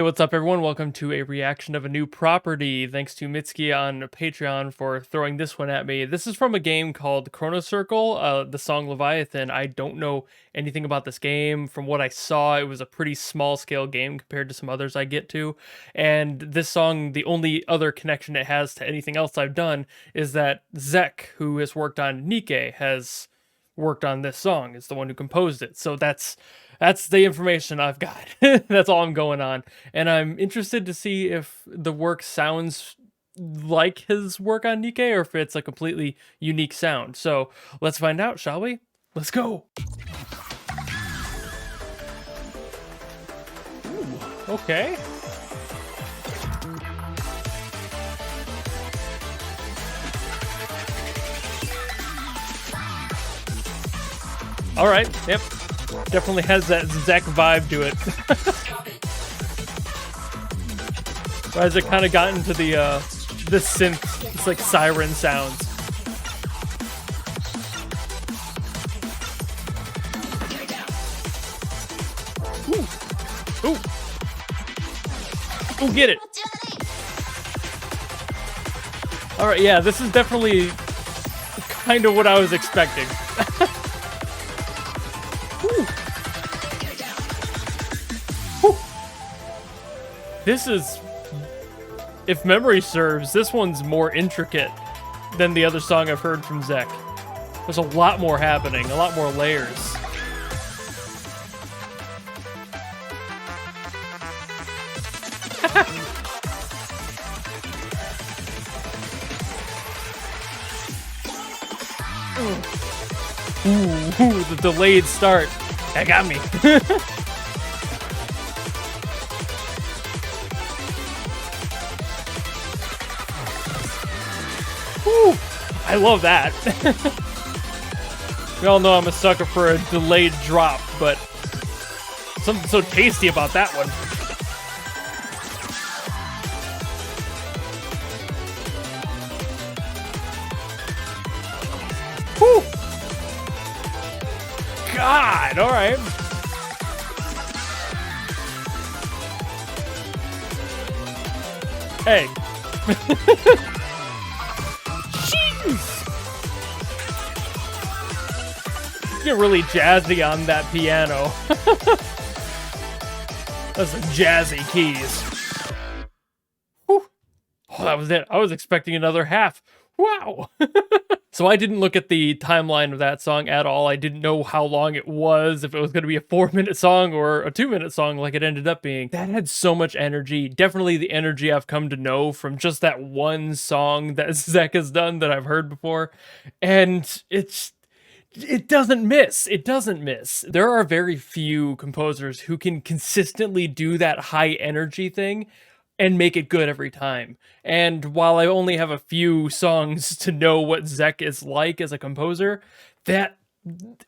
Hey, what's up, everyone? Welcome to a reaction of a new property. Thanks to Mitski on Patreon for throwing this one at me. This is from a game called Chrono Circle, the song Leviathan. I don't know anything about this game. From what I saw, it was a pretty small-scale game compared to some others I get to. And this song, the only other connection it has to anything else I've done is that Zekk, who has worked on Nikke, has worked on this song, is the one who composed it. So that's the information I've got. That's all I'm going on. And I'm interested to see if the work sounds like his work on Nikke or if it's a completely unique sound. So let's find out, shall we? Let's go. Ooh, okay. All right, yep. Definitely has that Zekk vibe to it. Or has it kind of gotten to the synth, it's like siren sounds. Ooh. Ooh. Ooh, get it. All right, yeah, this is definitely kind of what I was expecting. This is, if memory serves, this one's more intricate than the other song I've heard from Zekk. There's a lot more happening, a lot more layers. Ooh, the delayed start. That got me. Woo, I love that. We all know I'm a sucker for a delayed drop, but something so tasty about that one. Whew. God, all right. Hey. Get really jazzy on that piano. That's some jazzy keys. Whew. Oh, that was it. I was expecting another half. Wow. So I didn't look at the timeline of that song at all. I didn't know how long it was, if it was going to be a 4-minute song or a 2-minute song like it ended up being. That had so much energy. Definitely the energy I've come to know from just that one song that Zekk has done that I've heard before. And it doesn't miss. It doesn't miss. There are very few composers who can consistently do that high energy thing and make it good every time. And while I only have a few songs to know what Zekk is like as a composer,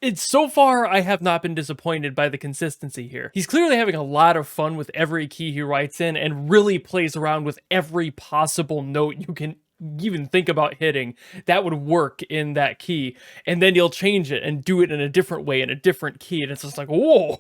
it's so far I have not been disappointed by the consistency here. He's clearly having a lot of fun with every key he writes in and really plays around with every possible note you can even think about hitting that would work in that key, and then you'll change it and do it in a different way in a different key, and it's just like, whoa.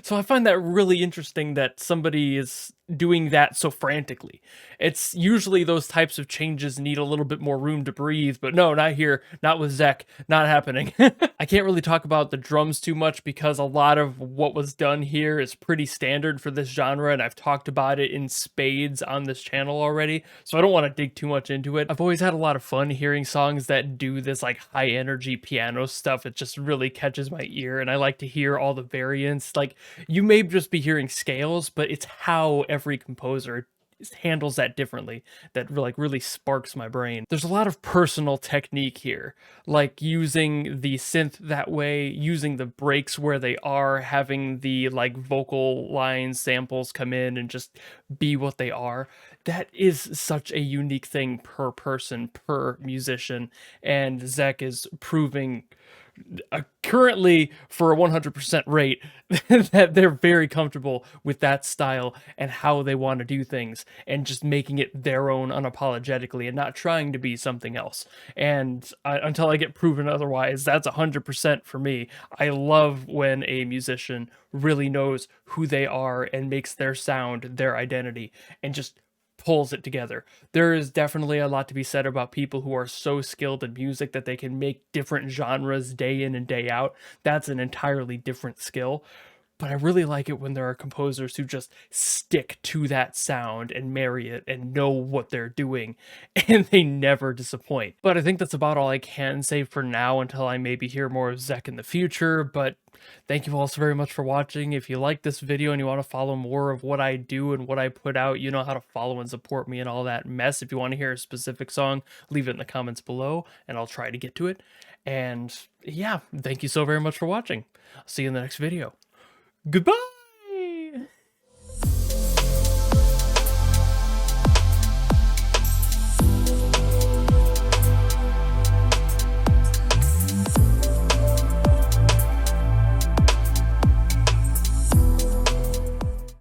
So I find that really interesting that somebody is doing that so frantically. It's usually those types of changes need a little bit more room to breathe, but no, not here, not with Zekk, not happening. I can't really talk about the drums too much because a lot of what was done here is pretty standard for this genre, and I've talked about it in spades on this channel already, so I don't want to dig too much into it. I've always had a lot of fun hearing songs that do this like high energy piano stuff. It just really catches my ear, and I like to hear all the variants. Like, you may just be hearing scales, but it's how every composer handles that differently that really sparks my brain. There's a lot of personal technique here, like using the synth that way, using the breaks where they are, having the like vocal line samples come in and just be what they are. That is such a unique thing per person, per musician, and Zekk is proving currently for a 100% rate that they're very comfortable with that style and how they want to do things and just making it their own unapologetically and not trying to be something else. And until I get proven otherwise, that's 100% for me. I love when a musician really knows who they are and makes their sound their identity and just pulls it together. There is definitely a lot to be said about people who are so skilled in music that they can make different genres day in and day out. That's an entirely different skill. But I really like it when there are composers who just stick to that sound and marry it and know what they're doing, and they never disappoint. But I think that's about all I can say for now until I maybe hear more of Zekk in the future. But thank you all so very much for watching. If you like this video and you want to follow more of what I do and what I put out, you know how to follow and support me and all that mess. If you want to hear a specific song, leave it in the comments below and I'll try to get to it. And yeah, thank you so very much for watching. I'll see you in the next video. Goodbye!